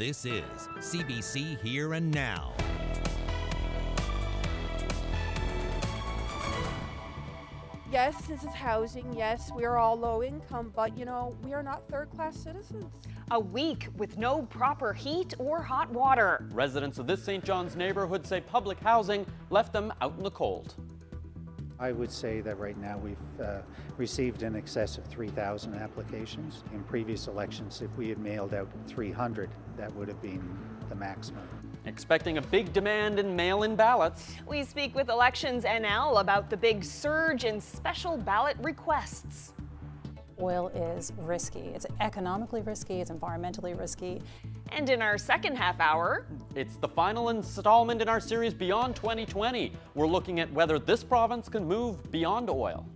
This is CBC Here and Now. Yes, this is housing. Yes, we are all low income, but we are not third-class citizens. A week with no proper heat or hot water. Residents of this St. John's neighborhood say public housing left them out in the cold. I would say that right now we've received in excess of 3,000 applications. In previous elections, if we had mailed out 300, that would have been the maximum. Expecting a big demand in mail-in ballots. We speak with Elections NL about the big surge in special ballot requests. Oil is risky. It's economically risky, it's environmentally risky. And in our second half hour, it's the final installment in our series Beyond 2020. We're looking at whether this province can move beyond oil.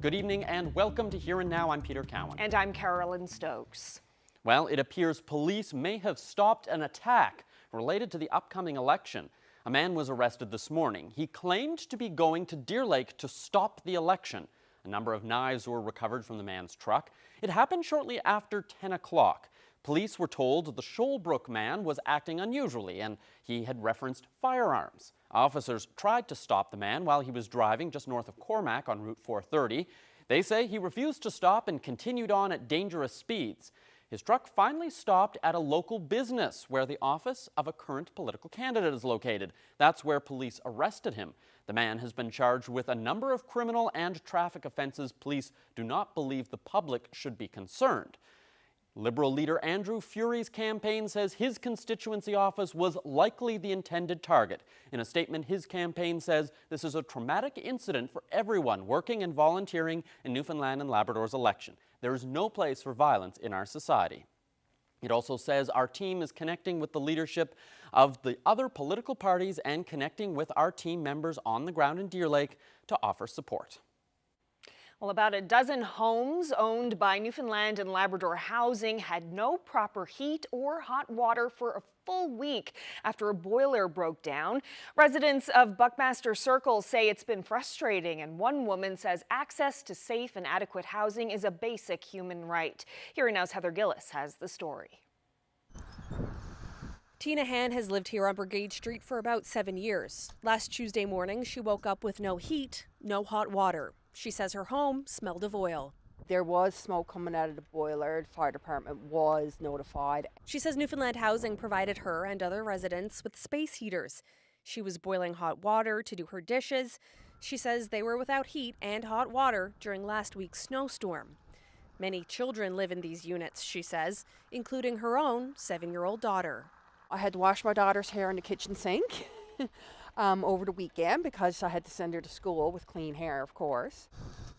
Good evening and welcome to Here and Now. I'm Peter Cowan. And I'm Carolyn Stokes. Well, it appears police may have stopped an attack related to the upcoming election. A man was arrested this morning. He claimed to be going to Deer Lake to stop the election. A number of knives were recovered from the man's truck. It happened shortly after 10 o'clock. Police were told the Shoalbrook man was acting unusually and he had referenced firearms. Officers tried to stop the man while he was driving just north of Cormac on Route 430. They say he refused to stop and continued on at dangerous speeds. His truck finally stopped at a local business where the office of a current political candidate is located. That's where police arrested him. The man has been charged with a number of criminal and traffic offenses. Police do not believe the public should be concerned. Liberal leader Andrew Furey's campaign says his constituency office was likely the intended target. In a statement, his campaign says this is a traumatic incident for everyone working and volunteering in Newfoundland and Labrador's election. There is no place for violence in our society. It also says our team is connecting with the leadership of the other political parties and connecting with our team members on the ground in Deer Lake to offer support. Well, about a dozen homes owned by Newfoundland and Labrador Housing had no proper heat or hot water for a full week after a boiler broke down. Residents of Buckmaster Circle say it's been frustrating, and one woman says access to safe and adequate housing is a basic human right. Here in Now's Heather Gillis has the story. Tina Han has lived here on Brigade Street for about 7 years. Last Tuesday morning, she woke up with no heat, no hot water. She says her home smelled of oil. There was smoke coming out of the boiler. The fire department was notified. She says Newfoundland Housing provided her and other residents with space heaters. She was boiling hot water to do her dishes. She says they were without heat and hot water during last week's snowstorm. Many children live in these units, she says, including her own 7-year-old daughter. I had to wash my daughter's hair in the kitchen sink over the weekend because I had to send her to school with clean hair, of course.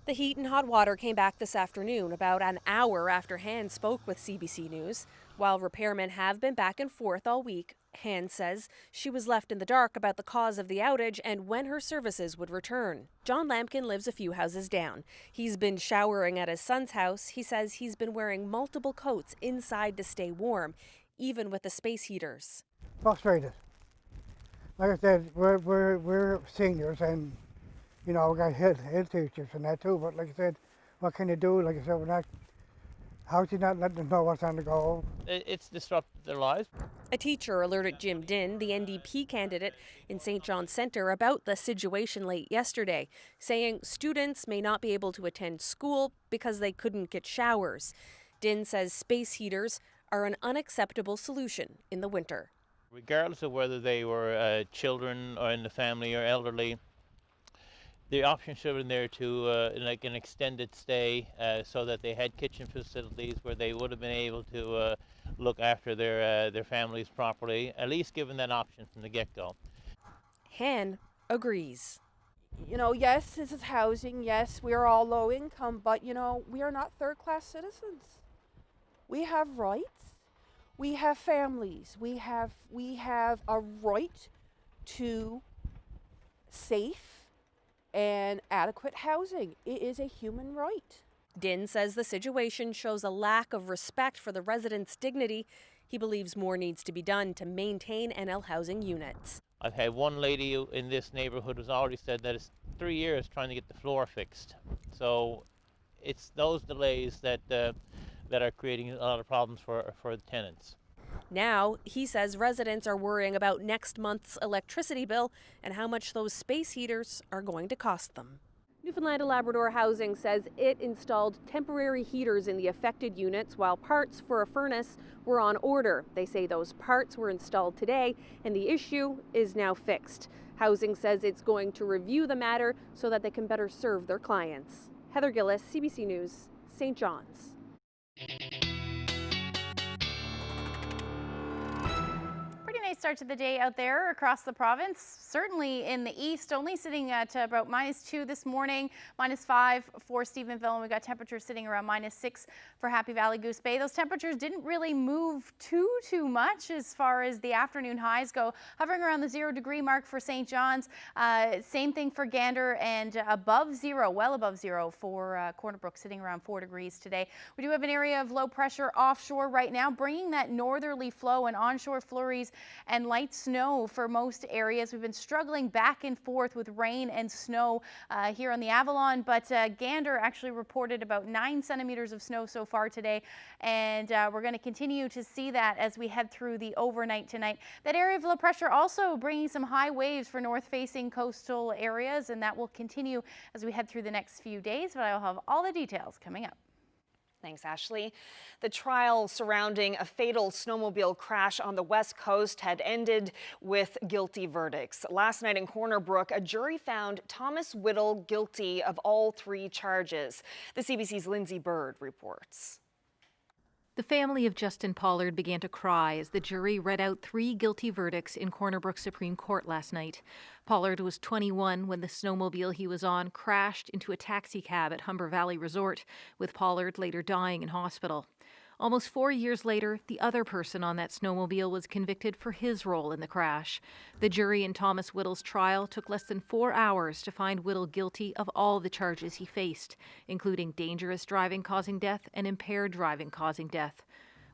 The heat and hot water came back this afternoon, about an hour after Han spoke with CBC News. While repairmen have been back and forth all week, Han says she was left in the dark about the cause of the outage and when her services would return. John Lampkin lives a few houses down. He's been showering at his son's house. He says he's been wearing multiple coats inside to stay warm, even with the space heaters. Frustrated. Like I said, we're seniors and, we got head teachers and that too, but like I said, what can you do? Like I said, how do you not let them know what's on the go? It's disrupted their lives. A teacher alerted Jim Din, the NDP candidate in St. John's Centre, about the situation late yesterday, saying students may not be able to attend school because they couldn't get showers. Din says space heaters are an unacceptable solution in the winter. Regardless of whether they were children or in the family or elderly, the option should have been there to like an extended stay so that they had kitchen facilities where they would have been able to look after their families properly, at least given that option from the get-go. Han agrees. Yes, this is housing. Yes, we are all low income, but we are not third-class citizens. We have rights. We have families. We have a right to safe and adequate housing. It is a human right. Din says the situation shows a lack of respect for the residents' dignity. He believes more needs to be done to maintain NL housing units. I've had one lady in this neighborhood who's already said that it's 3 years trying to get the floor fixed. So it's those delays that are creating a lot of problems for the tenants. Now, he says residents are worrying about next month's electricity bill and how much those space heaters are going to cost them. Newfoundland and Labrador Housing says it installed temporary heaters in the affected units while parts for a furnace were on order. They say those parts were installed today and the issue is now fixed. Housing says it's going to review the matter so that they can better serve their clients. Heather Gillis, CBC News, St. John's. Nice start to the day out there across the province. Certainly in the east, only sitting at about -2 this morning, -5 for Stephenville, and we got temperatures sitting around -6 for Happy Valley Goose Bay. Those temperatures didn't really move too much as far as the afternoon highs go, hovering around the 0-degree mark for St. John's. Same thing for Gander, and above zero, well above zero for Corner Brook, sitting around 4 degrees today. We do have an area of low pressure offshore right now, bringing that northerly flow and onshore flurries and light snow for most areas. We've been struggling back and forth with rain and snow here on the Avalon, but Gander actually reported about 9 centimeters of snow so far today, and we're going to continue to see that as we head through the overnight tonight. That area of low pressure also bringing some high waves for north-facing coastal areas, and that will continue as we head through the next few days, but I'll have all the details coming up. Thanks, Ashley. The trial surrounding a fatal snowmobile crash on the West Coast had ended with guilty verdicts. Last night in Corner Brook, a jury found Thomas Whittle guilty of all 3 charges. The CBC's Lindsay Bird reports. The family of Justin Pollard began to cry as the jury read out 3 guilty verdicts in Corner Brook Supreme Court last night. Pollard was 21 when the snowmobile he was on crashed into a taxi cab at Humber Valley Resort, with Pollard later dying in hospital. Almost 4 years later, the other person on that snowmobile was convicted for his role in the crash. The jury in Thomas Whittle's trial took less than 4 hours to find Whittle guilty of all the charges he faced, including dangerous driving causing death and impaired driving causing death.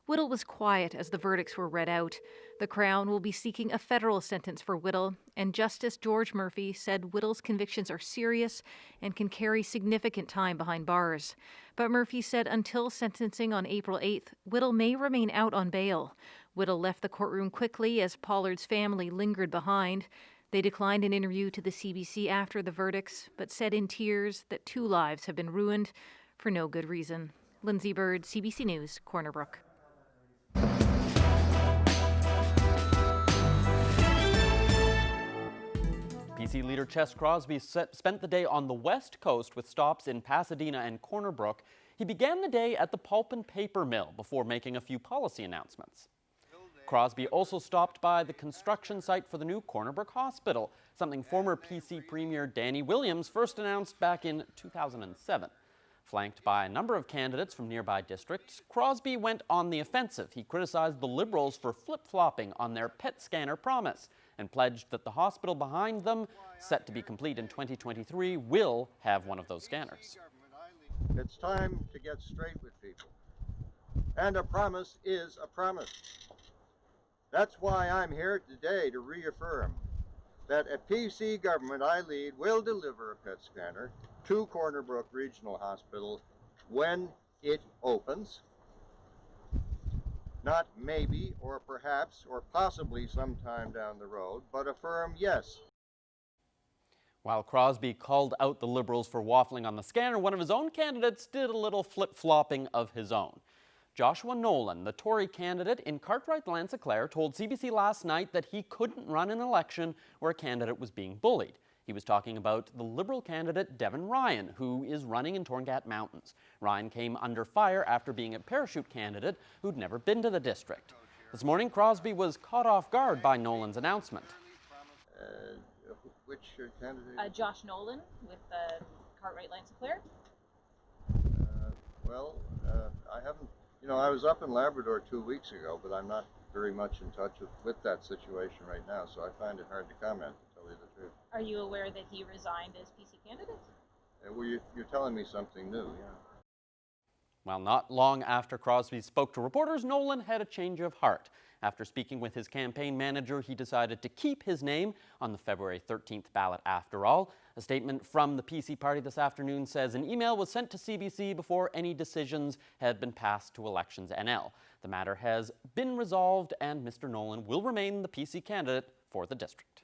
Whittle was quiet as the verdicts were read out. The Crown will be seeking a federal sentence for Whittle, and Justice George Murphy said Whittle's convictions are serious and can carry significant time behind bars. But Murphy said until sentencing on April 8th, Whittle may remain out on bail. Whittle left the courtroom quickly as Pollard's family lingered behind. They declined an interview to the CBC after the verdicts, but said in tears that 2 lives have been ruined for no good reason. Lindsay Bird, CBC News, Corner Brook. PC leader Ches Crosby spent the day on the West Coast with stops in Pasadena and Corner Brook. He began the day at the pulp and paper mill before making a few policy announcements. Crosby also stopped by the construction site for the new Corner Brook Hospital, something former PC Premier Danny Williams first announced back in 2007. Flanked by a number of candidates from nearby districts, Crosby went on the offensive. He criticized the Liberals for flip-flopping on their PET scanner promise and pledged that the hospital behind them, set to be complete in 2023, will have one of those scanners. It's time to get straight with people. And a promise is a promise. That's why I'm here today to reaffirm that a PC government I lead will deliver a PET scanner to Corner Brook Regional Hospital when it opens. Not maybe or perhaps or possibly sometime down the road, but a firm yes. While Crosby called out the Liberals for waffling on the scanner, one of his own candidates did a little flip-flopping of his own. Joshua Nolan, the Tory candidate in Cartwright-Lanceclair, told CBC last night that he couldn't run an election where a candidate was being bullied. He was talking about the Liberal candidate Devin Ryan, who is running in Torngat Mountains. Ryan came under fire after being a parachute candidate who'd never been to the district. This morning, Crosby was caught off guard by Nolan's announcement. Which candidate? Josh Nolan with Cartwright-Lanceclair. I haven't, I was up in Labrador 2 weeks ago, but I'm not very much in touch with that situation right now, so I find it hard to comment, to tell you the truth. Are you aware that he resigned as PC candidate? Well, you're telling me something new, yeah. Well, not long after Crosby spoke to reporters, Nolan had a change of heart. After speaking with his campaign manager, he decided to keep his name on the February 13th ballot after all. A statement from the PC party this afternoon says an email was sent to CBC before any decisions had been passed to Elections NL. The matter has been resolved and Mr. Nolan will remain the PC candidate for the district.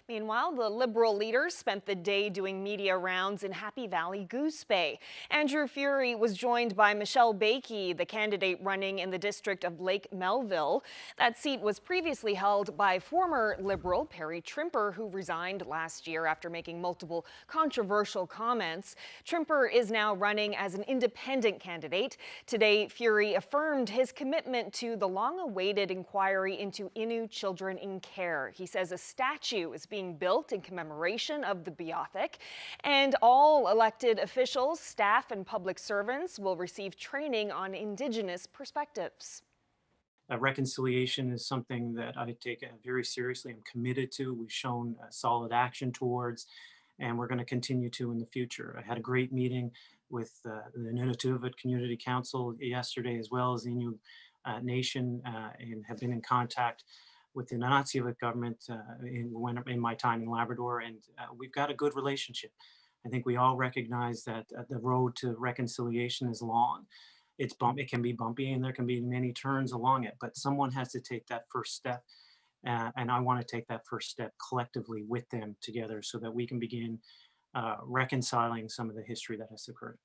Meanwhile, the Liberal leaders spent the day doing media rounds in Happy Valley Goose Bay. Andrew Furey was joined by Michelle Bakey, the candidate running in the district of Lake Melville. That seat was previously held by former Liberal Perry Trimper, who resigned last year after making multiple controversial comments. Trimper is now running as an independent candidate. Today, Furey affirmed his commitment to the long-awaited inquiry into Innu children in care. He says a statue is being built in commemoration of the Beothuk, and all elected officials, staff, and public servants will receive training on Indigenous perspectives. Reconciliation is something that I take very seriously. I'm committed to. We've shown solid action towards, and we're going to continue to in the future. I had a great meeting with the Nunavut Community Council yesterday, as well as the Innu Nation, and have been in contact with the Nunavut government in my time in Labrador, and we've got a good relationship. I think we all recognize that the road to reconciliation is long. It can be bumpy, and there can be many turns along it, but someone has to take that first step, and I want to take that first step collectively with them together so that we can begin reconciling some of the history that has occurred.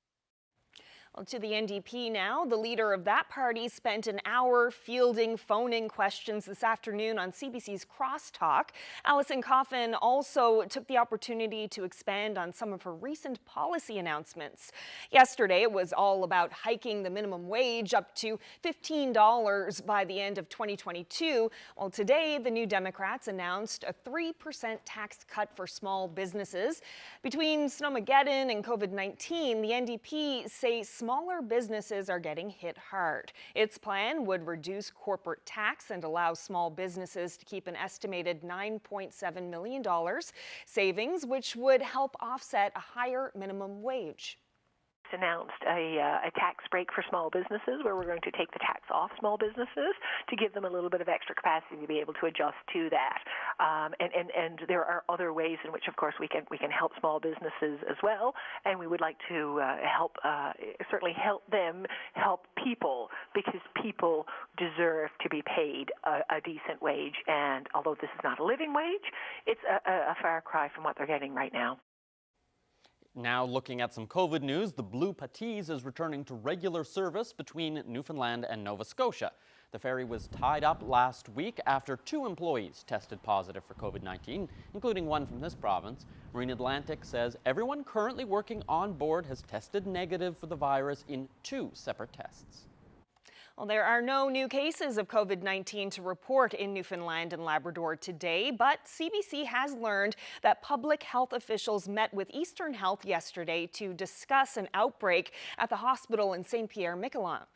Well, to the NDP now, the leader of that party spent an hour fielding phone-in questions this afternoon on CBC's Crosstalk. Alison Coffin also took the opportunity to expand on some of her recent policy announcements. Yesterday, it was all about hiking the minimum wage up to $15 by the end of 2022. While today, the New Democrats announced a 3% tax cut for small businesses. Between Snowmageddon and COVID-19, the NDP say smaller businesses are getting hit hard. Its plan would reduce corporate tax and allow small businesses to keep an estimated $9.7 million savings, which would help offset a higher minimum wage. Announced a tax break for small businesses, where we're going to take the tax off small businesses to give them a little bit of extra capacity to be able to adjust to that. And there are other ways in which, of course, we can help small businesses as well, and we would like to certainly help them help people, because people deserve to be paid a decent wage. And although this is not a living wage, it's a far cry from what they're getting right now. Now looking at some COVID news, the Blue Patisse is returning to regular service between Newfoundland and Nova Scotia. The ferry was tied up last week after 2 employees tested positive for COVID-19, including one from this province. Marine Atlantic says everyone currently working on board has tested negative for the virus in 2 separate tests. Well, there are no new cases of COVID-19 to report in Newfoundland and Labrador today, but CBC has learned that public health officials met with Eastern Health yesterday to discuss an outbreak at the hospital in Saint-Pierre-Miquelon.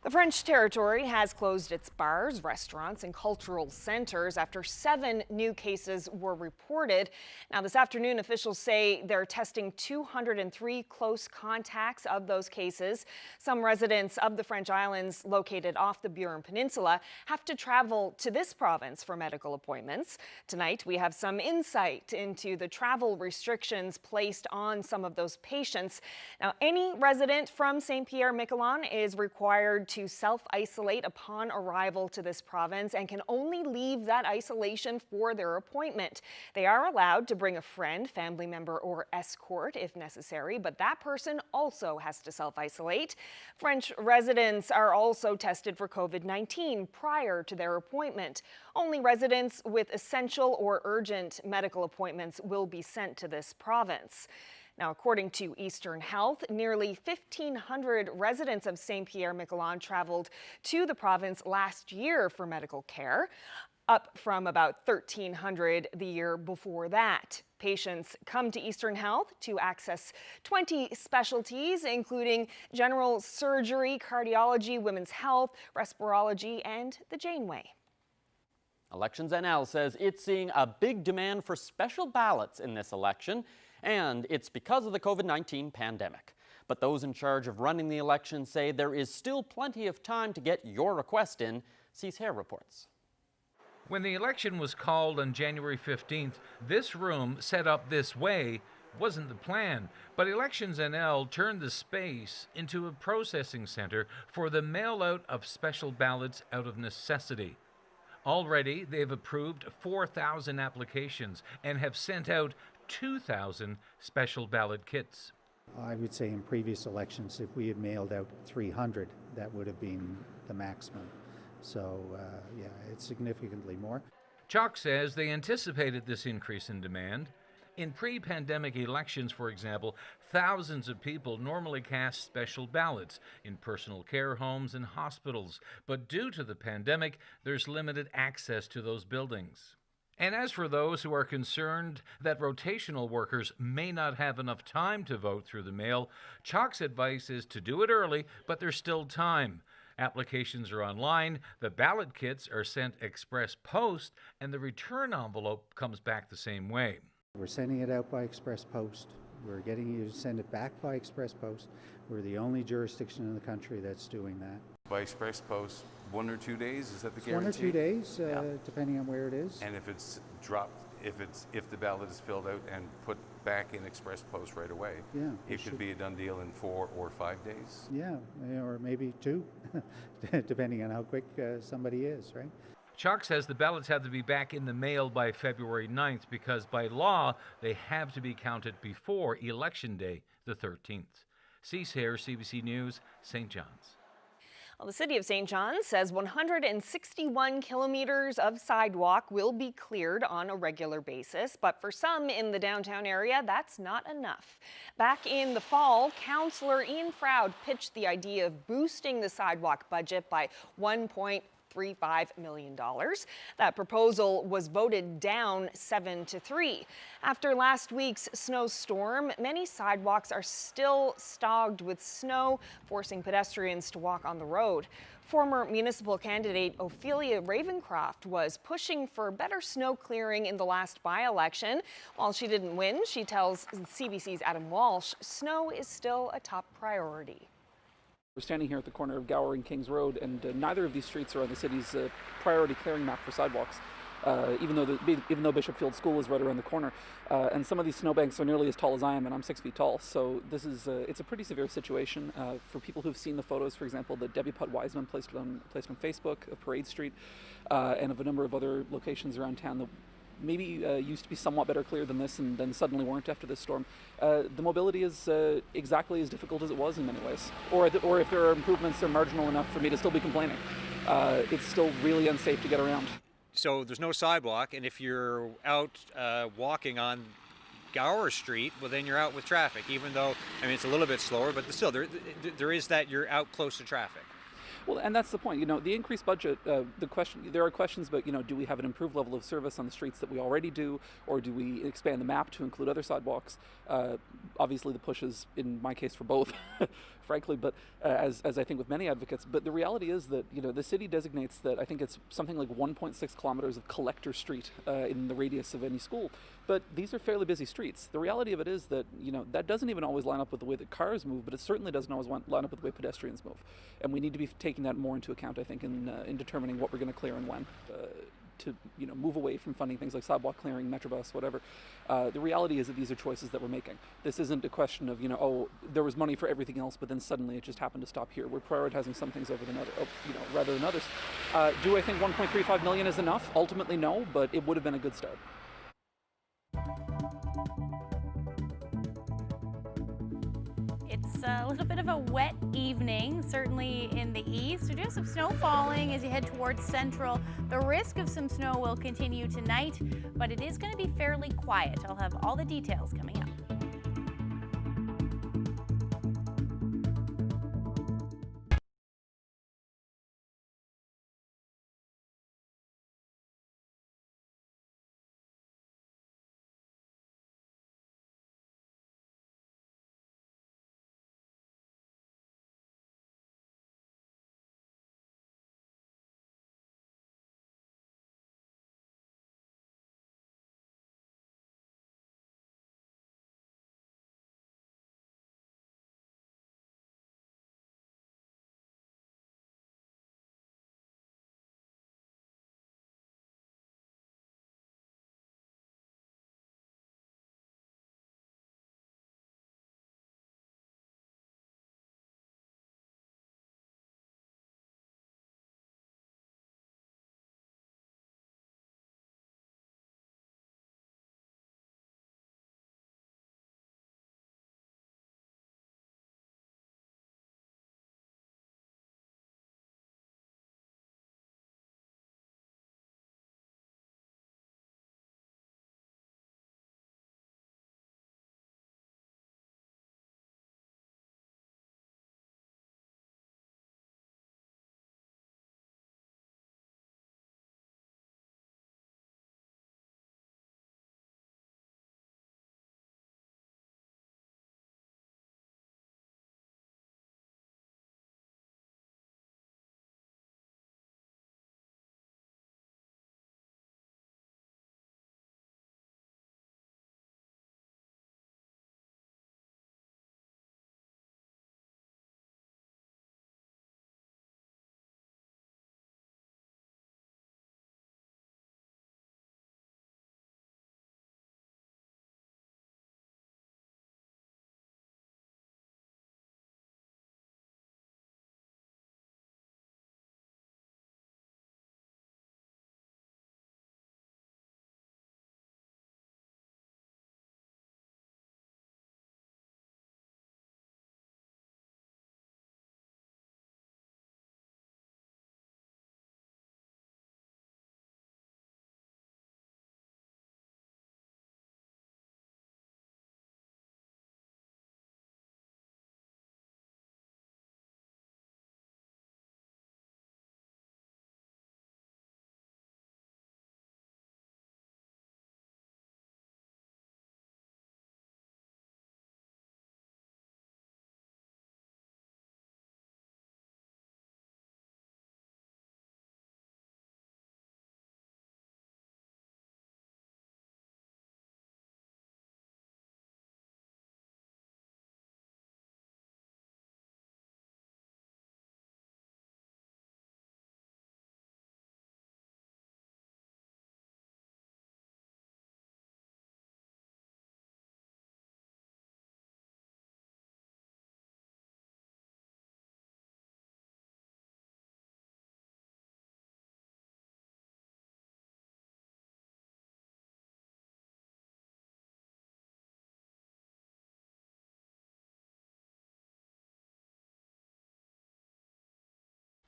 The French territory has closed its bars, restaurants, and cultural centers after 7 new cases were reported. Now, this afternoon, officials say they're testing 203 close contacts of those cases. Some residents of the French islands located off the Burin Peninsula have to travel to this province for medical appointments. Tonight, we have some insight into the travel restrictions placed on some of those patients. Now, any resident from Saint-Pierre-Miquelon is required to self-isolate upon arrival to this province and can only leave that isolation for their appointment. They are allowed to bring a friend, family member, or escort if necessary, but that person also has to self-isolate. French residents are also tested for COVID-19 prior to their appointment. Only residents with essential or urgent medical appointments will be sent to this province. Now, according to Eastern Health, nearly 1,500 residents of Saint-Pierre-Miquelon traveled to the province last year for medical care, up from about 1,300 the year before that. Patients come to Eastern Health to access 20 specialties, including general surgery, cardiology, women's health, respirology, and the Janeway. Elections NL says it's seeing a big demand for special ballots in this election, and it's because of the COVID-19 pandemic. But those in charge of running the election say there is still plenty of time to get your request in. Cease Hare reports. When the election was called on January 15th, this room, set up this way, wasn't the plan, but Elections NL turned the space into a processing center for the mail-out of special ballots out of necessity. Already, they've approved 4,000 applications and have sent out 2,000 special ballot kits. I would say in previous elections, if we had mailed out 300, that would have been the maximum. So, yeah, it's significantly more. Chalk says they anticipated this increase in demand. In pre-pandemic elections, for example, thousands of people normally cast special ballots in personal care homes and hospitals, but due to the pandemic, there's limited access to those buildings. And as for those who are concerned that rotational workers may not have enough time to vote through the mail, Chalk's advice is to do it early, but there's still time. Applications are online, the ballot kits are sent express post, and the return envelope comes back the same way. We're sending it out by express post. We're getting you to send it back by express post. We're the only jurisdiction in the country that's doing that. By express post, 1 or 2 days, is that the guarantee? 1 or 2 days, depending on where it is. And if it's dropped, if the ballot is filled out and put back in express post right away, it could be a done deal in 4 or 5 days. Yeah, or maybe 2, depending on how quick somebody is, right? Chalk says the ballots have to be back in the mail by February 9th because by law, they have to be counted before Election Day, the 13th. Cease here, CBC News, St. John's. Well, the City of St. John's says 161 kilometers of sidewalk will be cleared on a regular basis, but for some in the downtown area, that's not enough. Back in the fall, Councillor Ian Froud pitched the idea of boosting the sidewalk budget by $1.35 million. That proposal was voted down 7-3. After last week's snowstorm, many sidewalks are still stogged with snow, forcing pedestrians to walk on the road. Former municipal candidate Ophelia Ravencroft was pushing for better snow clearing in the last by-election. While she didn't win, she tells CBC's Adam Walsh, snow is still a top priority. We're standing here at the corner of Gower and Kings Road, and neither of these streets are on the city's priority clearing map for sidewalks. Even though Bishop Field School is right around the corner, and some of these snowbanks are nearly as tall as I am, and I'm 6 feet tall. So this is it's a pretty severe situation for people who've seen the photos. For example, that Debbie Putt-Wiseman placed on Facebook of Parade Street, and of a number of other locations around town that maybe used to be somewhat better clear than this, and then suddenly weren't after this storm. The mobility is exactly as difficult as it was in many ways. Or if there are improvements, they're marginal enough for me to still be complaining. It's still really unsafe to get around. So there's no sidewalk, and if you're out walking on Gower Street, well then you're out with traffic, even though, I mean, it's a little bit slower, but still there is that you're out close to traffic. Well, and that's the point. You know, the increased budget, there are questions about, you know, do we have an improved level of service on the streets that we already do, or do we expand the map to include other sidewalks? Obviously, the push is, in my case, for both, frankly, but as I think with many advocates. But the reality is that, you know, the city designates that I think it's something like 1.6 kilometers of collector street in the radius of any school. But these are fairly busy streets. The reality of it is that, you know, that doesn't even always line up with the way that cars move, but it certainly doesn't always line up with the way pedestrians move. And we need to be taking that more into account, I think, in determining what we're going to clear and when, to, you know, move away from funding things like sidewalk clearing, Metrobus, whatever. The reality is that these are choices that we're making. This isn't a question of, you know, oh, there was money for everything else, but then suddenly it just happened to stop here. We're prioritizing some things over the other, you know, rather than others. Do I think 1.35 million is enough? Ultimately, no, but it would have been a good start. It's a little bit of a wet evening, certainly in the east. We do have some snow falling as you head towards central. The risk of some snow will continue tonight, but it is going to be fairly quiet. I'll have all the details coming up.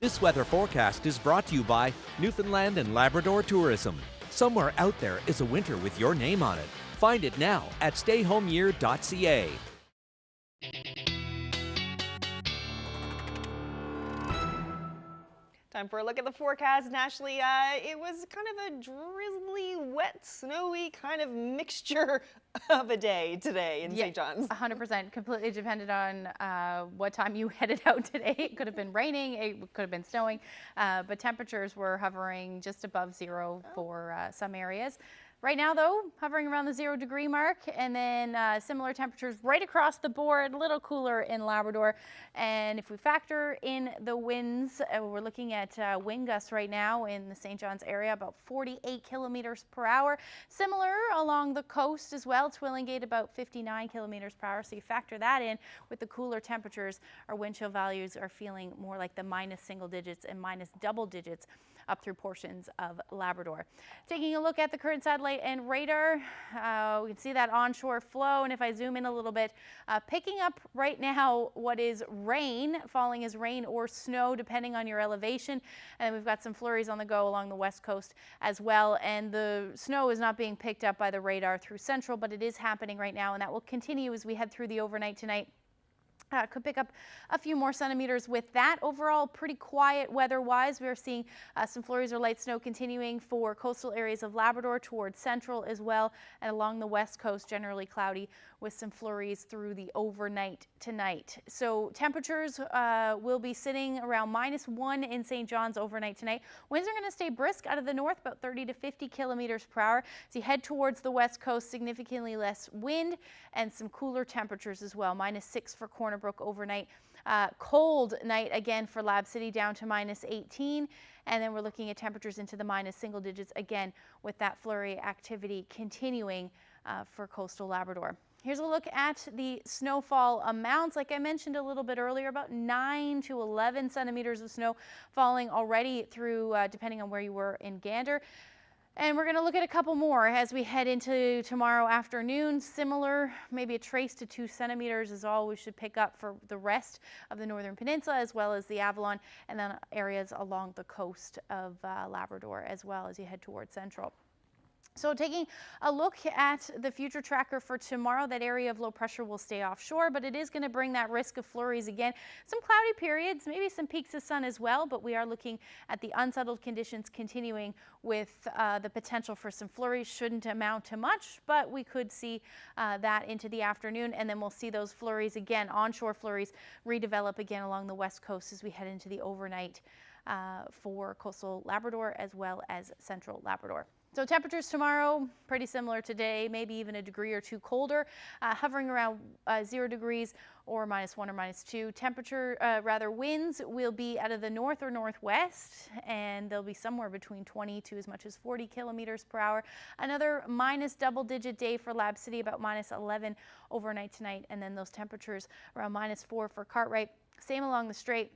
This weather forecast is brought to you by Newfoundland and Labrador Tourism. Somewhere out there is a winter with your name on it. Find it now at stayhomeyear.ca. Time for a look at the forecast nationally. It was kind of a drizzly, wet, snowy kind of mixture of a day today in St. John's. 100%. Completely depended on what time you headed out today. It could have been raining, it could have been snowing, but temperatures were hovering just above zero for some areas. Right now, though, hovering around the 0 degree mark, and then similar temperatures right across the board, a little cooler in Labrador. And if we factor in the winds, we're looking at wind gusts right now in the St. John's area, about 48 kilometers per hour. Similar along the coast as well, Twillingate about 59 kilometers per hour. So you factor that in with the cooler temperatures, our wind chill values are feeling more like the minus single digits and minus double digits up through portions of Labrador. Taking a look at the current satellite and radar, we can see that onshore flow, and if I zoom in a little bit, picking up right now what is rain, falling as rain or snow depending on your elevation, and we've got some flurries on the go along the west coast as well, and the snow is not being picked up by the radar through central, but it is happening right now, and that will continue as we head through the overnight tonight. Could pick up a few more centimeters with that. Overall, pretty quiet weather-wise. We are seeing some flurries or light snow continuing for coastal areas of Labrador towards central as well, and along the west coast, generally cloudy with some flurries through the overnight tonight. So temperatures will be sitting around -1 in St. John's overnight tonight. Winds are going to stay brisk out of the north, about 30 to 50 kilometers per hour. As you head towards the west coast, significantly less wind and some cooler temperatures as well. -6 for Corner Brook overnight. Cold night again for Lab City, down to -18, and then we're looking at temperatures into the minus single digits again with that flurry activity continuing for coastal Labrador. Here's a look at the snowfall amounts. Like I mentioned a little bit earlier, about 9 to 11 centimeters of snow falling already through, depending on where you were in Gander. And we're going to look at a couple more as we head into tomorrow afternoon. Similar, maybe a trace to 2 centimeters is all we should pick up for the rest of the northern peninsula, as well as the Avalon, and then areas along the coast of Labrador as well as you head towards central. So taking a look at the future tracker for tomorrow, that area of low pressure will stay offshore, but it is going to bring that risk of flurries again. Some cloudy periods, maybe some peaks of sun as well, but we are looking at the unsettled conditions continuing with the potential for some flurries. Shouldn't amount to much, but we could see that into the afternoon, and then we'll see those flurries again, onshore flurries, redevelop again along the west coast as we head into the overnight for coastal Labrador as well as central Labrador. So temperatures tomorrow, pretty similar today, maybe even a degree or two colder, hovering around 0 degrees or -1 or -2. Temperature, winds will be out of the north or northwest, and they'll be somewhere between 20 to as much as 40 kilometers per hour. Another minus double-digit day for Lab City, about -11 overnight tonight, and then those temperatures around -4 for Cartwright. Same along the Strait,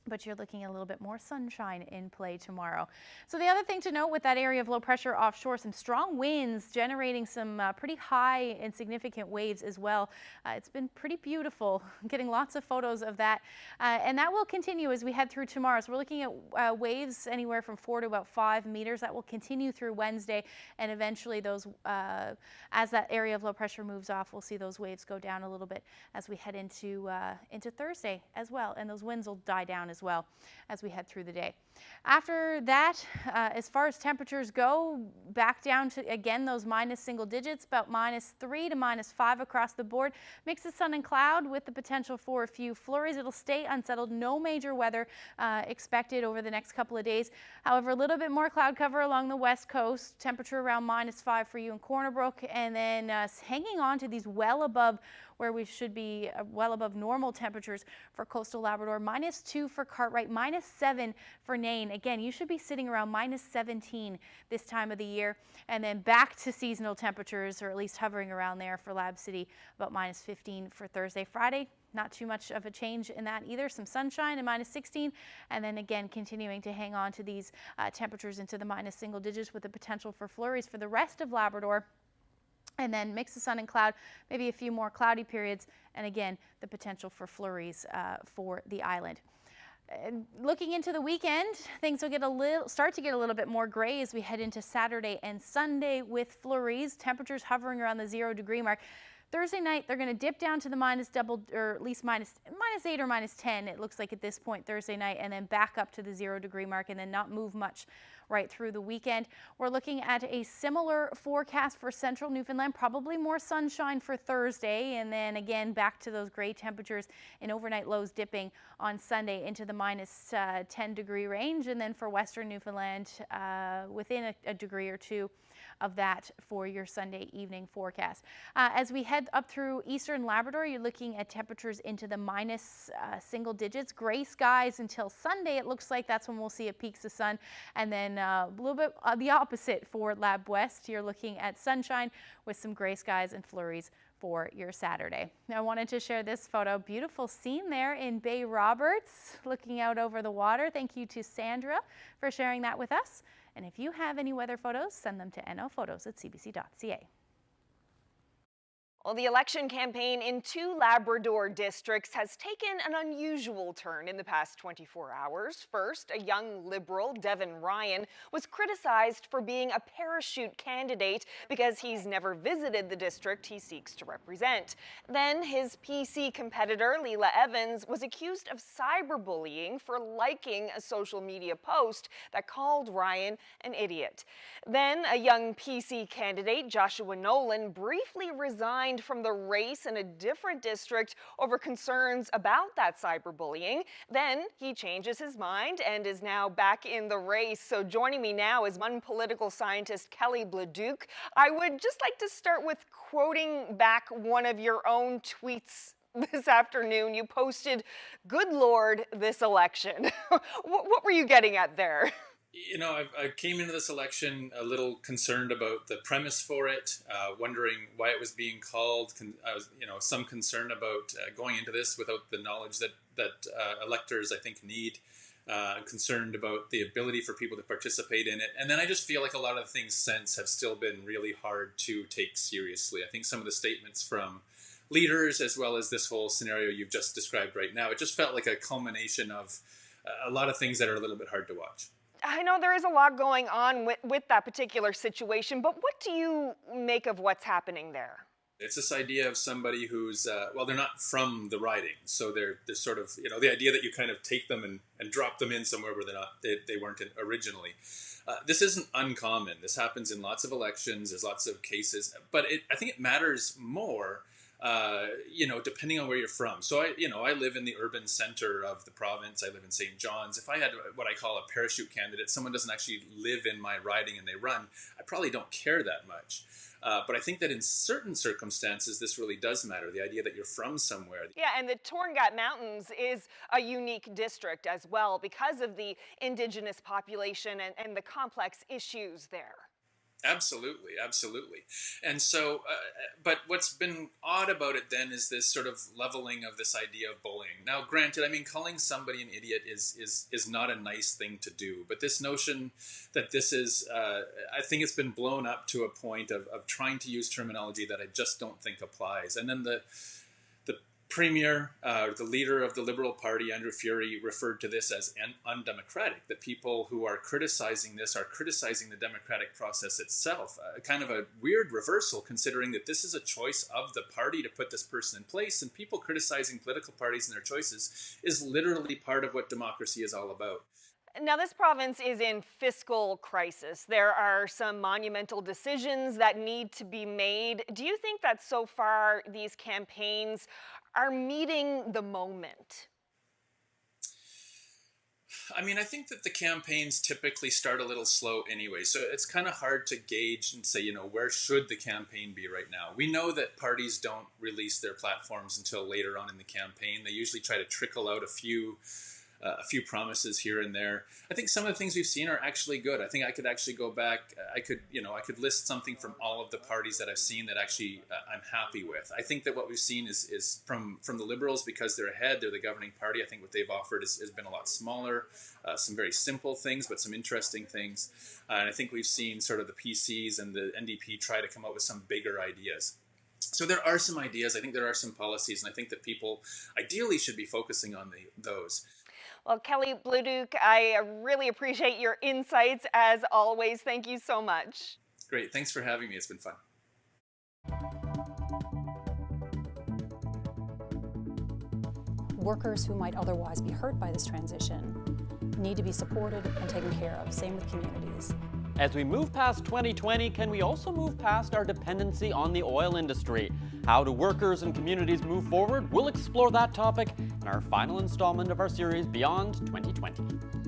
but you're looking at a little bit more sunshine in play tomorrow. So the other thing to note with that area of low pressure offshore, some strong winds generating some pretty high and significant waves as well. It's been pretty beautiful, getting lots of photos of that. And that will continue as we head through tomorrow. So we're looking at waves anywhere from 4 to about 5 meters. That will continue through Wednesday, and eventually those, as that area of low pressure moves off, we'll see those waves go down a little bit as we head into Thursday as well. And those winds will die down as well as we head through the day. After that, as far as temperatures go, back down to, again, those minus single digits, about -3 to -5 across the board. Mix of sun and cloud with the potential for a few flurries. It'll stay unsettled. No major weather expected over the next couple of days. However, a little bit more cloud cover along the west coast. Temperature around -5 for you in Corner Brook, and then hanging on to these well above where we should be well above normal temperatures for coastal Labrador. -2 for Cartwright, -7 for Nain. Again, you should be sitting around -17 this time of the year. And then back to seasonal temperatures, or at least hovering around there for Lab City, about -15 for Thursday. Friday, not too much of a change in that either. Some sunshine and -16. And then again, continuing to hang on to these temperatures into the minus single digits with the potential for flurries for the rest of Labrador. And then mix of sun and cloud, maybe a few more cloudy periods, and again, the potential for flurries for the island. Looking into the weekend, things will start to get a little bit more gray as we head into Saturday and Sunday with flurries. Temperatures hovering around the 0 degree mark. Thursday night, they're going to dip down to the minus double, or at least minus 8 or minus 10, it looks like at this point Thursday night, and then back up to the 0 degree mark and then not move much right through the weekend. We're looking at a similar forecast for central Newfoundland, probably more sunshine for Thursday, and then again back to those gray temperatures and overnight lows dipping on Sunday into the minus 10 degree range, and then for western Newfoundland within a degree or two of that for your Sunday evening forecast. As we head up through eastern Labrador, you're looking at temperatures into the minus single digits. Gray skies until Sunday. It looks like that's when we'll see a peaks of sun. And then a little bit the opposite for Lab West. You're looking at sunshine with some gray skies and flurries for your Saturday. Now, I wanted to share this photo. Beautiful scene there in Bay Roberts, looking out over the water. Thank you to Sandra for sharing that with us. And if you have any weather photos, send them to nophotos@cbc.ca. Well, the election campaign in 2 Labrador districts has taken an unusual turn in the past 24 hours. First, a young Liberal, Devin Ryan, was criticized for being a parachute candidate because he's never visited the district he seeks to represent. Then his PC competitor, Leila Evans, was accused of cyberbullying for liking a social media post that called Ryan an idiot. Then a young PC candidate, Joshua Nolan, briefly resigned from the race in a different district over concerns about that cyberbullying. Then he changes his mind and is now back in the race. So joining me now is one political scientist, Kelly Bladuc. I would just like to start with quoting back one of your own tweets this afternoon. You posted, "Good Lord, this election." What were you getting at there? You know, I came into this election a little concerned about the premise for it, wondering why it was being called. I was, some concern about going into this without the knowledge that electors, I think, need. Concerned about the ability for people to participate in it. And then I just feel like a lot of the things since have still been really hard to take seriously. I think some of the statements from leaders, as well as this whole scenario you've just described right now, it just felt like a culmination of a lot of things that are a little bit hard to watch. I know there is a lot going on with that particular situation, but what do you make of what's happening there? It's this idea of somebody who's, they're not from the riding. So they're sort of, the idea that you kind of take them and drop them in somewhere where they weren't in originally. This isn't uncommon. This happens in lots of elections. There's lots of cases, but I think it matters more depending on where you're from. So I live in the urban center of the province. I live in St. John's. If I had what I call a parachute candidate, someone doesn't actually live in my riding and they run, I probably don't care that much. But I think that in certain circumstances, this really does matter, the idea that you're from somewhere. Yeah, and the Torngat Mountains is a unique district as well because of the Indigenous population and the complex issues there. Absolutely, absolutely. And so, but what's been odd about it then is this sort of leveling of this idea of bullying. Now, granted, I mean, calling somebody an idiot is not a nice thing to do, but this notion that this is, I think it's been blown up to a point of trying to use terminology that I just don't think applies. And then the Premier, the leader of the Liberal Party, Andrew Furey, referred to this as undemocratic, that people who are criticizing this are criticizing the democratic process itself. Kind of a weird reversal, considering that this is a choice of the party to put this person in place, and people criticizing political parties and their choices is literally part of what democracy is all about. Now, this province is in fiscal crisis. There are some monumental decisions that need to be made. Do you think that so far these campaigns are meeting the moment? I mean, I think that the campaigns typically start a little slow anyway, so it's kind of hard to gauge and say, where should the campaign be right now? We know that parties don't release their platforms until later on in the campaign. They usually try to trickle out a few promises here and there. I think some of the things we've seen are actually good. I think I could actually go back. I could list something from all of the parties that I've seen that actually I'm happy with. I think that what we've seen is from the Liberals, because they're ahead, they're the governing party. I think what they've offered has been a lot smaller, some very simple things, but some interesting things. And I think we've seen sort of the PCs and the NDP try to come up with some bigger ideas. So there are some ideas. I think there are some policies, and I think that people ideally should be focusing on those. Well, Kelly Bluduke, I really appreciate your insights as always. Thank you so much. Great. Thanks for having me. It's been fun. Workers who might otherwise be hurt by this transition need to be supported and taken care of. Same with communities. As we move past 2020, can we also move past our dependency on the oil industry? How do workers and communities move forward? We'll explore that topic in our final installment of our series Beyond 2020.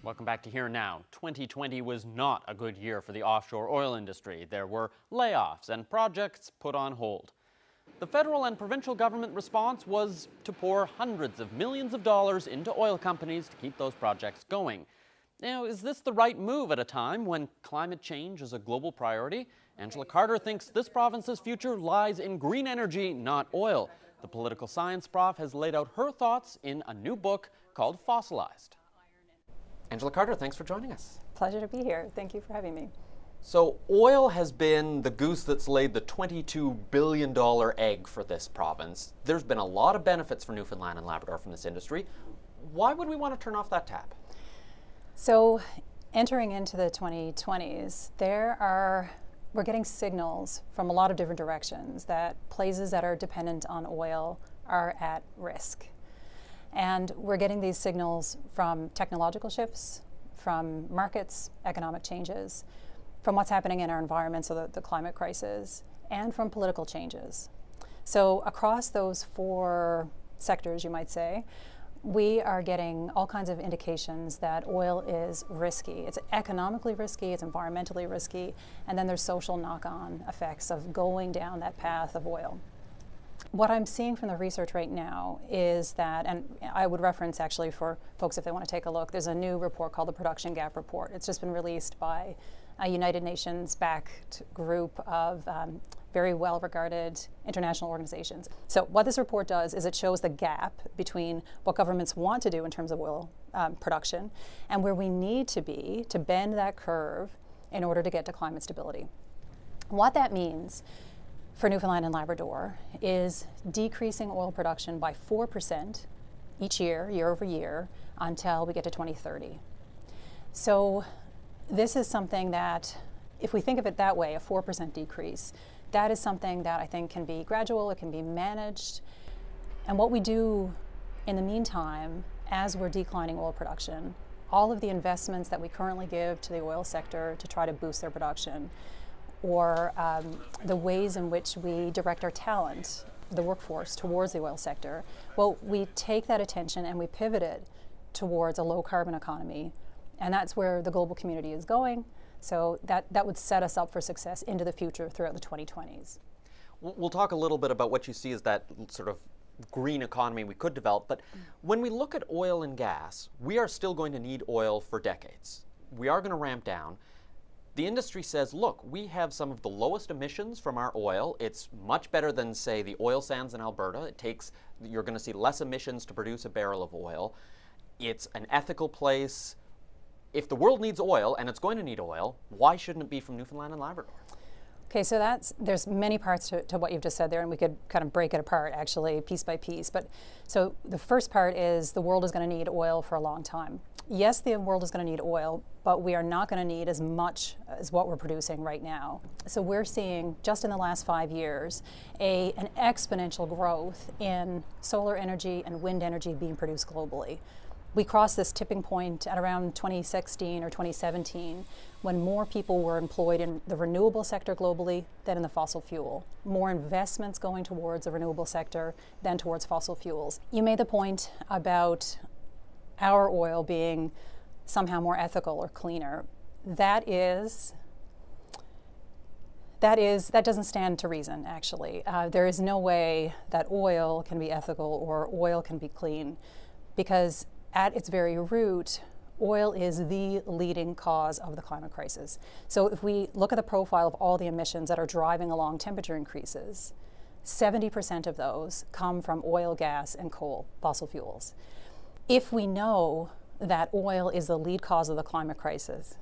Welcome back to Here Now. 2020 was not a good year for the offshore oil industry. There were layoffs and projects put on hold. The federal and provincial government response was to pour hundreds of millions of dollars into oil companies to keep those projects going. Now, is this the right move at a time when climate change is a global priority? Angela Carter thinks this province's future lies in green energy, not oil. The political science prof has laid out her thoughts in a new book called Fossilized. Angela Carter, thanks for joining us. Pleasure to be here. Thank you for having me. So oil has been the goose that's laid the $22 billion egg for this province. There's been a lot of benefits for Newfoundland and Labrador from this industry. Why would we want to turn off that tap? So Entering into the 2020s, we're getting signals from a lot of different directions that places that are dependent on oil are at risk. And we're getting these signals from technological shifts, from markets, economic changes, from what's happening in our environment, so the climate crisis, and from political changes. So across those four sectors, you might say, we are getting all kinds of indications that oil is risky. It's economically risky, it's environmentally risky, and then there's social knock-on effects of going down that path of oil. What I'm seeing from the research right now is that, and I would reference actually for folks if they want to take a look, there's a new report called the Production Gap Report. It's just been released by a United Nations-backed group of very well-regarded international organizations. So what this report does is it shows the gap between what governments want to do in terms of oil production and where we need to be to bend that curve in order to get to climate stability. What that means for Newfoundland and Labrador is decreasing oil production by 4% each year, year over year, until we get to 2030. So this is something that, if we think of it that way, a 4% decrease, that is something that I think can be gradual, it can be managed. And what we do in the meantime, as we're declining oil production, all of the investments that we currently give to the oil sector to try to boost their production, or the ways in which we direct our talent, the workforce, towards the oil sector, well, we take that attention and we pivot it towards a low carbon economy. And that's where the global community is going. So that would set us up for success into the future throughout the 2020s. We'll talk a little bit about what you see as that sort of green economy we could develop. But when we look at oil and gas, we are still going to need oil for decades. We are going to ramp down. The industry says, look, we have some of the lowest emissions from our oil. It's much better than, say, the oil sands in Alberta. You're going to see less emissions to produce a barrel of oil. It's an ethical place. If the world needs oil, and it's going to need oil, why shouldn't it be from Newfoundland and Labrador? Okay, so there's many parts to what you've just said there, and we could kind of break it apart actually piece by piece. But so the first part is the world is going to need oil for a long time. Yes, the world is going to need oil, but we are not going to need as much as what we're producing right now. So we're seeing, just in the last 5 years, an exponential growth in solar energy and wind energy being produced globally. We crossed this tipping point at around 2016 or 2017 when more people were employed in the renewable sector globally than in the fossil fuel. More investments going towards the renewable sector than towards fossil fuels. You made the point about our oil being somehow more ethical or cleaner. That doesn't stand to reason, actually. There is no way that oil can be ethical or oil can be clean, because at its very root, oil is the leading cause of the climate crisis. So if we look at the profile of all the emissions that are driving along temperature increases, 70% of those come from oil, gas, and coal, fossil fuels. If we know that oil is the lead cause of the climate crisis,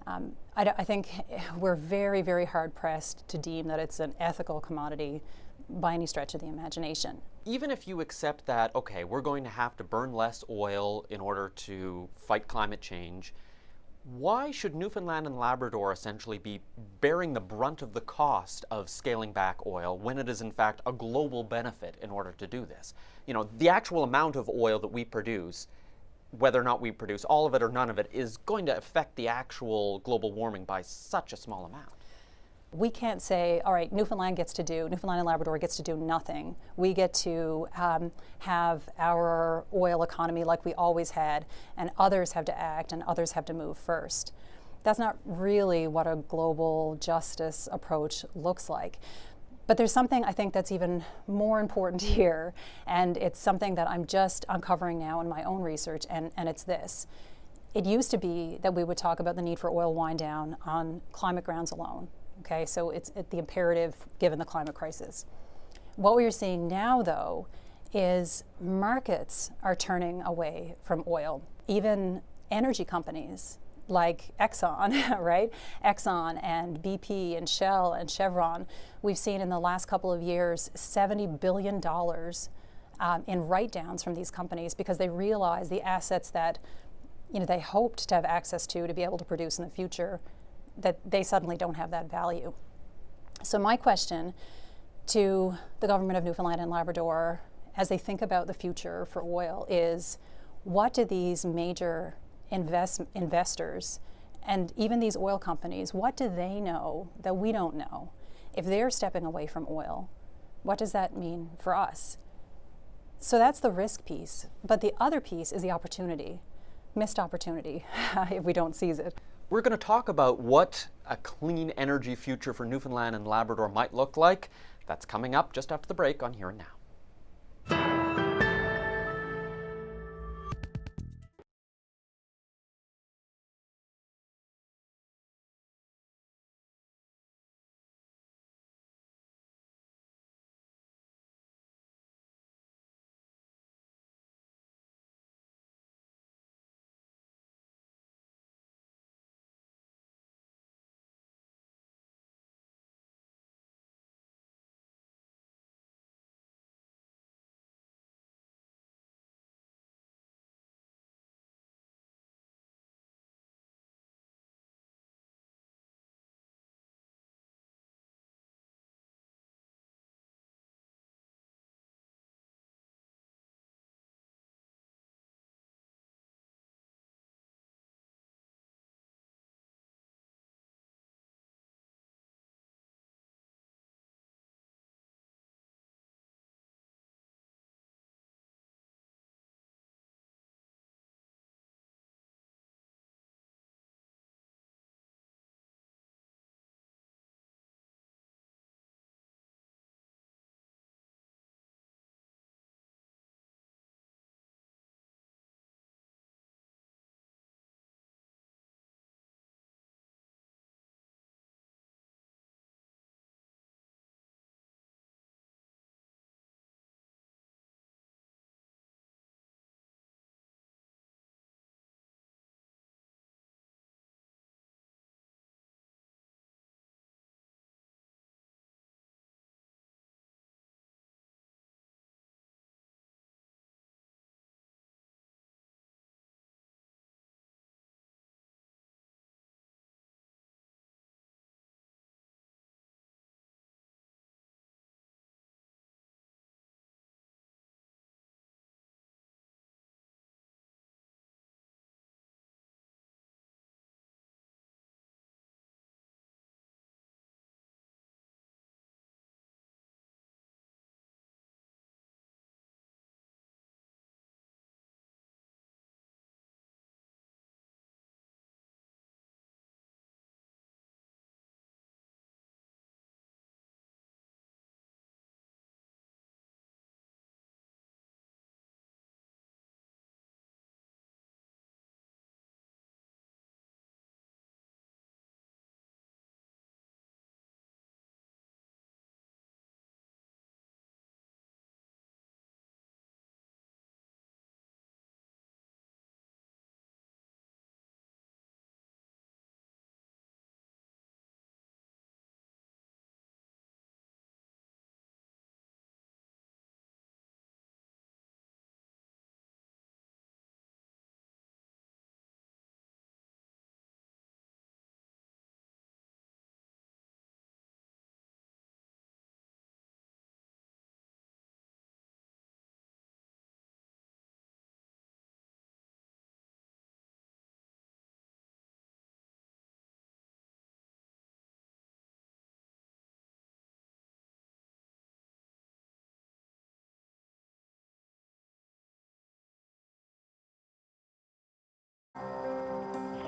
I think we're very, very hard pressed to deem that it's an ethical commodity by any stretch of the imagination. Even if you accept that, okay, we're going to have to burn less oil in order to fight climate change, why should Newfoundland and Labrador essentially be bearing the brunt of the cost of scaling back oil when it is in fact a global benefit in order to do this? You know, the actual amount of oil that we produce, whether or not we produce all of it or none of it, is going to affect the actual global warming by such a small amount. We can't say, all right, Newfoundland and Labrador gets to do nothing. We get to have our oil economy like we always had, and others have to act and others have to move first. That's not really what a global justice approach looks like. But there's something I think that's even more important here, and it's something that I'm just uncovering now in my own research, and it's this. It used to be that we would talk about the need for oil wind down on climate grounds alone. Okay, so it's the imperative given the climate crisis. What we're seeing now, though, is markets are turning away from oil. Even energy companies like Exxon, right? Exxon and BP and Shell and Chevron, we've seen in the last couple of years $70 billion in write-downs from these companies because they realize the assets that they hoped to have access to be able to produce in the future, that they suddenly don't have that value. So my question to the government of Newfoundland and Labrador, as they think about the future for oil, is what do these major investors and even these oil companies, what do they know that we don't know? If they're stepping away from oil, what does that mean for us? So that's the risk piece. But the other piece is the opportunity, missed opportunity, if we don't seize it. We're going to talk about what a clean energy future for Newfoundland and Labrador might look like. That's coming up just after the break on Here and Now.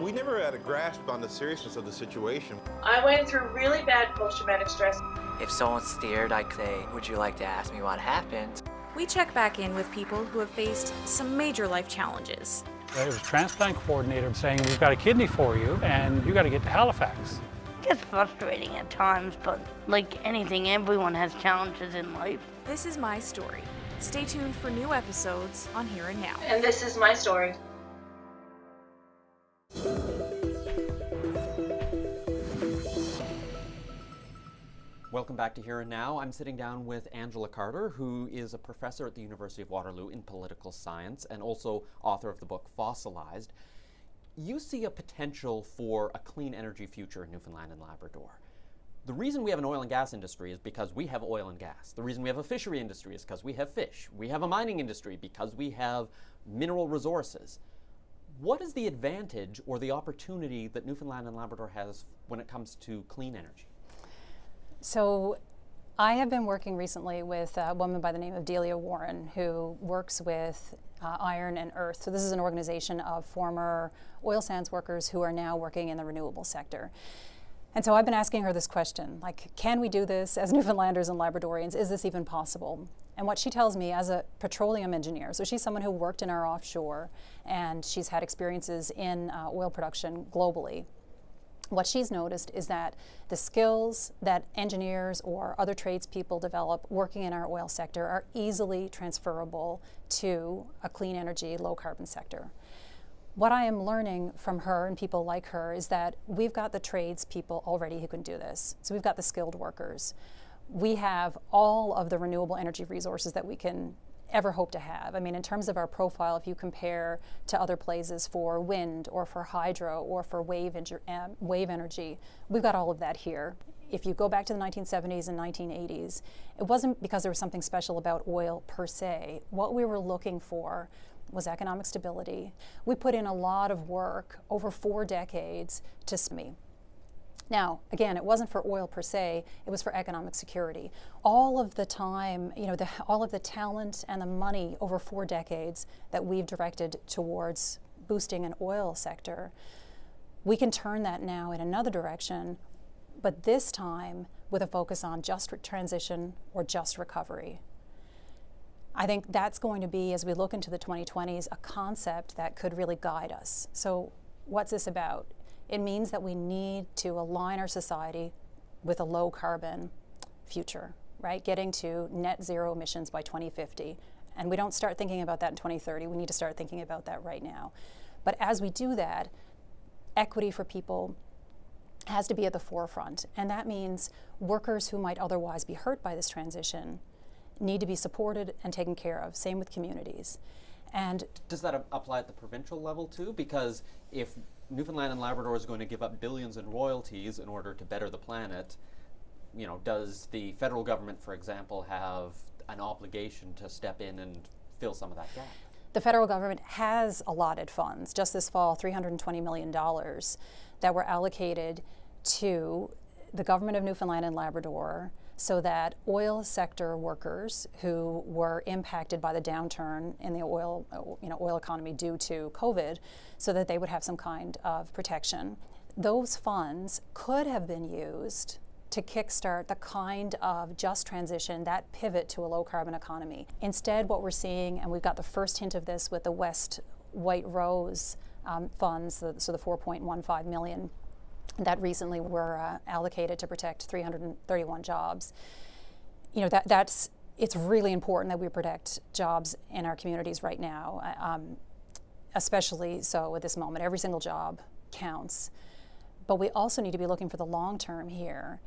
We never had a grasp on the seriousness of the situation. I went through really bad post-traumatic stress. If someone's scared, I could say, would you like to ask me what happened? We check back in with people who have faced some major life challenges. It was a transplant coordinator saying, we've got a kidney for you, and you got to get to Halifax. It's frustrating at times, but like anything, everyone has challenges in life. This is my story. Stay tuned for new episodes on Here and Now. And this is my story. Welcome back to Here and Now. I'm sitting down with Angela Carter, who is a professor at the University of Waterloo in political science and also author of the book Fossilized. You see a potential for a clean energy future in Newfoundland and Labrador. The reason we have an oil and gas industry is because we have oil and gas. The reason we have a fishery industry is because we have fish. We have a mining industry because we have mineral resources. What is the advantage or the opportunity that Newfoundland and Labrador has when it comes to clean energy? So I have been working recently with a woman by the name of Delia Warren, who works with Iron and Earth. So this is an organization of former oil sands workers who are now working in the renewable sector. And so I've been asking her this question, like, can we do this as Newfoundlanders and Labradorians? Is this even possible? And what she tells me as a petroleum engineer, so she's someone who worked in our offshore and she's had experiences in oil production globally. What she's noticed is that the skills that engineers or other tradespeople develop working in our oil sector are easily transferable to a clean energy, low carbon sector. What I am learning from her and people like her is that we've got the tradespeople already who can do this. So we've got the skilled workers. We have all of the renewable energy resources that we can ever hope to have. I mean, in terms of our profile, if you compare to other places for wind or for hydro or for wave energy, we've got all of that here. If you go back to the 1970s and 1980s, it wasn't because there was something special about oil per se. What we were looking for was economic stability. We put in a lot of work over 4 decades to me. Now, again, it wasn't for oil per se, it was for economic security. All of the time, all of the talent and the money over 4 decades that we've directed towards boosting an oil sector, we can turn that now in another direction, but this time with a focus on just transition or just recovery. I think that's going to be, as we look into the 2020s, a concept that could really guide us. So what's this about? It means that we need to align our society with a low carbon future, right? Getting to net zero emissions by 2050. And we don't start thinking about that in 2030. We need to start thinking about that right now. But as we do that, equity for people has to be at the forefront. And that means workers who might otherwise be hurt by this transition need to be supported and taken care of. Same with communities. And does that apply at the provincial level too? Because if Newfoundland and Labrador is going to give up billions in royalties in order to better the planet, does the federal government, for example, have an obligation to step in and fill some of that gap? The federal government has allotted funds, just this fall, $320 million that were allocated to the government of Newfoundland and Labrador so that oil sector workers who were impacted by the downturn in the oil economy due to COVID, so that they would have some kind of protection. Those funds could have been used to kickstart the kind of just transition, that pivot to a low carbon economy. Instead, what we're seeing, and we've got the first hint of this with the West White Rose funds, so the $4.15 million that recently were allocated to protect 331 jobs. It's really important that we protect jobs in our communities right now, especially so at this moment. Every single job counts. But we also need to be looking for the long term here.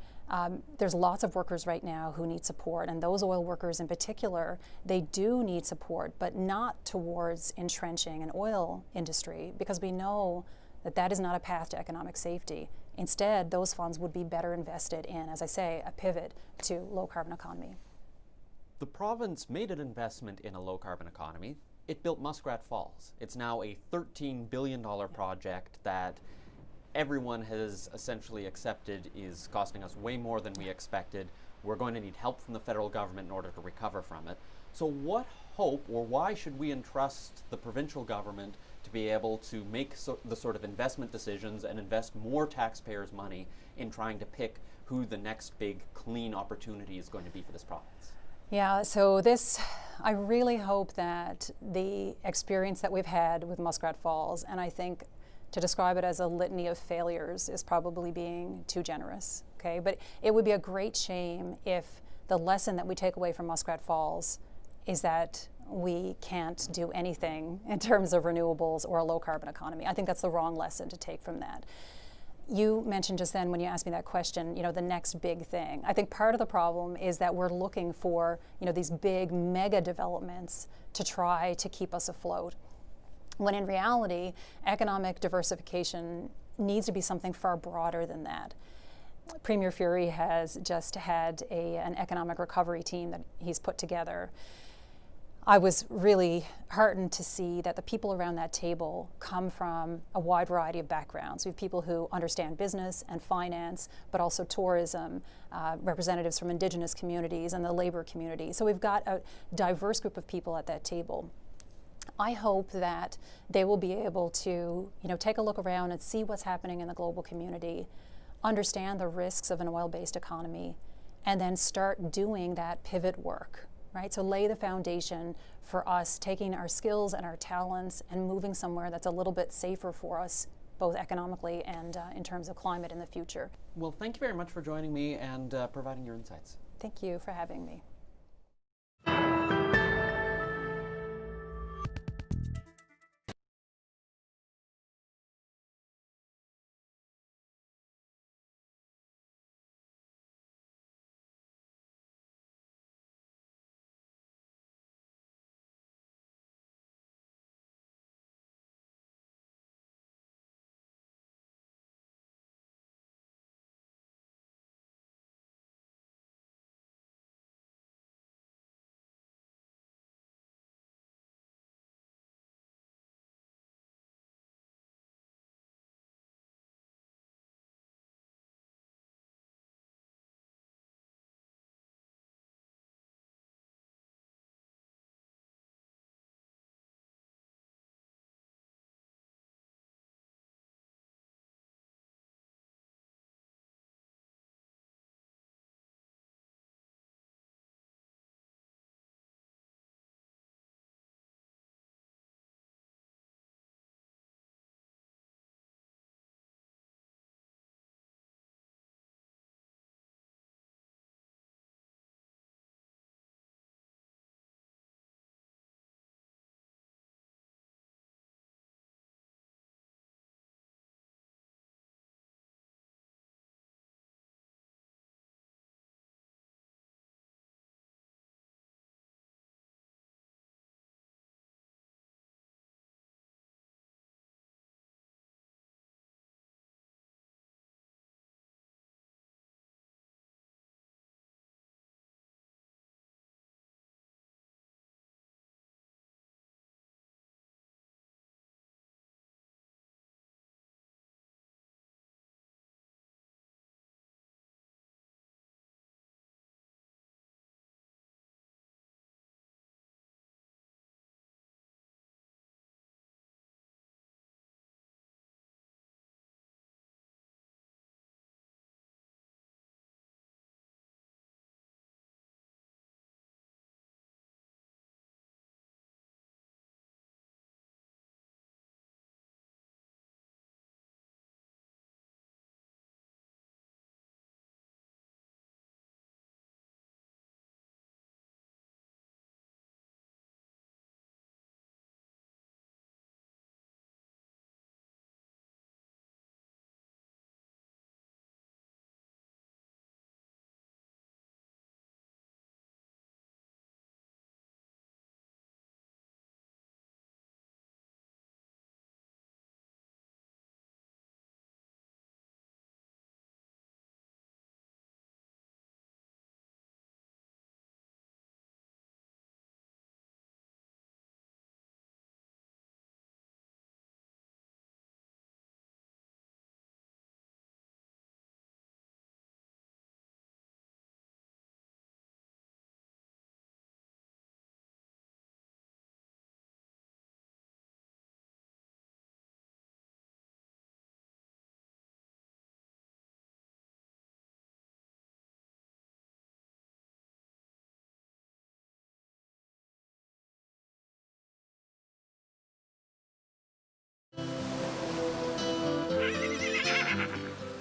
There's lots of workers right now who need support, and those oil workers in particular, they do need support, but not towards entrenching an oil industry, because we know that is not a path to economic safety. Instead, those funds would be better invested in, as I say, a pivot to low carbon economy. The province made an investment in a low carbon economy. It built Muskrat Falls. It's now a $13 billion project that everyone has essentially accepted is costing us way more than we expected. We're going to need help from the federal government in order to recover from it. So what hope, or why should we entrust the provincial government to be able to make the sort of investment decisions and invest more taxpayers' money in trying to pick who the next big clean opportunity is going to be for this province? Yeah, so I really hope that the experience that we've had with Muskrat Falls, and I think to describe it as a litany of failures is probably being too generous, okay? But it would be a great shame if the lesson that we take away from Muskrat Falls is that we can't do anything in terms of renewables or a low carbon economy. I think that's the wrong lesson to take from that. You mentioned just then when you asked me that question, the next big thing. I think part of the problem is that we're looking for, these big mega developments to try to keep us afloat. when in reality, economic diversification needs to be something far broader than that. Premier Furey has just had an economic recovery team that he's put together. I was really heartened to see that the people around that table come from a wide variety of backgrounds. We have people who understand business and finance, but also tourism, representatives from Indigenous communities and the labor community. So we've got a diverse group of people at that table. I hope that they will be able to, take a look around and see what's happening in the global community, understand the risks of an oil-based economy, and then start doing that pivot work. Right? So lay the foundation for us taking our skills and our talents and moving somewhere that's a little bit safer for us, both economically and in terms of climate in the future. Well, thank you very much for joining me and providing your insights. Thank you for having me.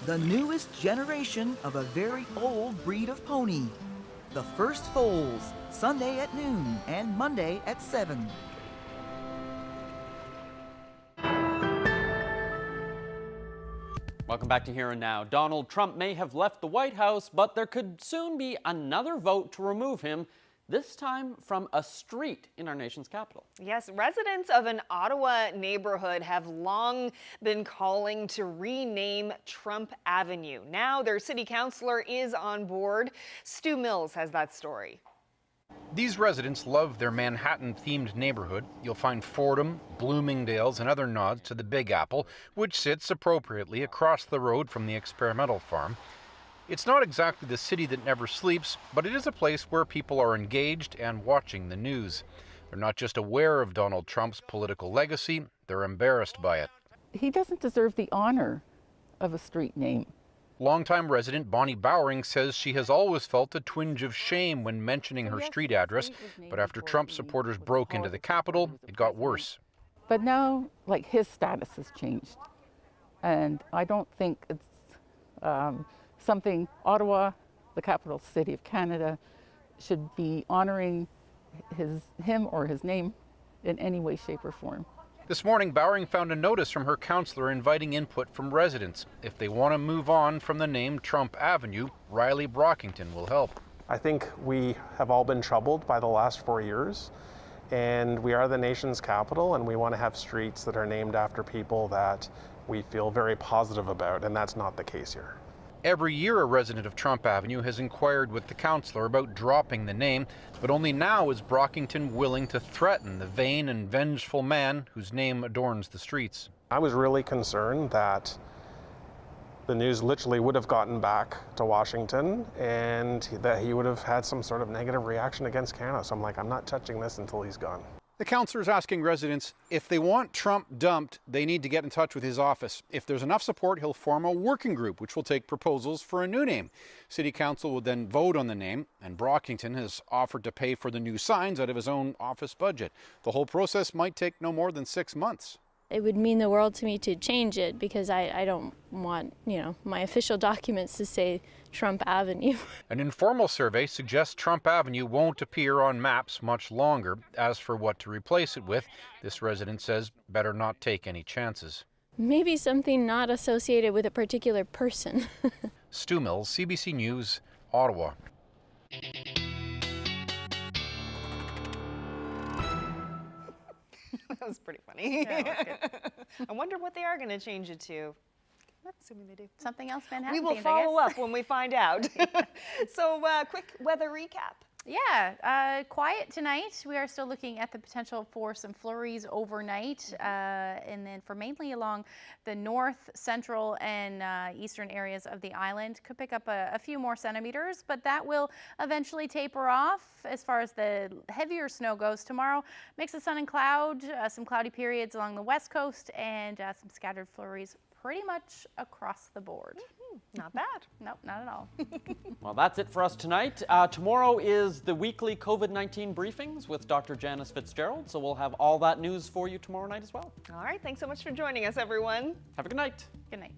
The newest generation of a very old breed of pony. The First Foals, Sunday at noon and Monday at 7. Welcome back to Here and Now. Donald Trump may have left the White House, but there could soon be another vote to remove him this time from a street in our nation's capital. Yes, residents of an Ottawa neighborhood have long been calling to rename Trump Avenue. Now their city councillor is on board. Stu Mills has that story. These residents love their Manhattan-themed neighborhood. You'll find Fordham, Bloomingdale's, and other nods to the Big Apple, which sits appropriately across the road from the experimental farm. It's not exactly the city that never sleeps, but it is a place where people are engaged and watching the news. They're not just aware of Donald Trump's political legacy, they're embarrassed by it. He doesn't deserve the honor of a street name. Longtime resident Bonnie Bowering says she has always felt a twinge of shame when mentioning her street address, but after Trump supporters broke into the Capitol, it got worse. But now, like, his status has changed. And I don't think it's something Ottawa, the capital city of Canada, should be honoring him or his name in any way, shape, or form. This morning, Bowering found a notice from her councillor inviting input from residents. If they want to move on from the name Trump Avenue, Riley Brockington will help. I think we have all been troubled by the last 4 years, and we are the nation's capital, and we want to have streets that are named after people that we feel very positive about, and that's not the case here. Every year, a resident of Trump Avenue has inquired with the councillor about dropping the name, but only now is Brockington willing to threaten the vain and vengeful man whose name adorns the streets. I was really concerned that the news literally would have gotten back to Washington and that he would have had some sort of negative reaction against Canada. So I'm like, I'm not touching this until he's gone. The councillor is asking residents, if they want Trump dumped, they need to get in touch with his office. If there's enough support, he'll form a working group, which will take proposals for a new name. City Council will then vote on the name, and Brockington has offered to pay for the new signs out of his own office budget. The whole process might take no more than 6 months. It would mean the world to me to change it because I don't want, my official documents to say Trump Avenue. An informal survey suggests Trump Avenue won't appear on maps much longer. As for what to replace it with, this resident says better not take any chances. Maybe something not associated with a particular person. Stu Mills, CBC News, Ottawa. That was pretty funny. Yeah, that was good. I wonder what they are going to change it to. Assuming they do. Something else Manhattan We will themed, follow I guess. up when we find out. So, quick weather recap. Yeah, quiet tonight. We are still looking at the potential for some flurries overnight, and then for mainly along the north, central, and eastern areas of the island. Could pick up a few more centimeters, but that will eventually taper off. As far as the heavier snow goes, tomorrow mix of sun and cloud, some cloudy periods along the west coast, and some scattered flurries pretty much across the board. Not bad. Nope, not at all. Well, that's it for us tonight. Tomorrow is the weekly COVID-19 briefings with Dr. Janice Fitzgerald, so we'll have all that news for you tomorrow night as well. All right, thanks so much for joining us, everyone. Have a good night. Good night.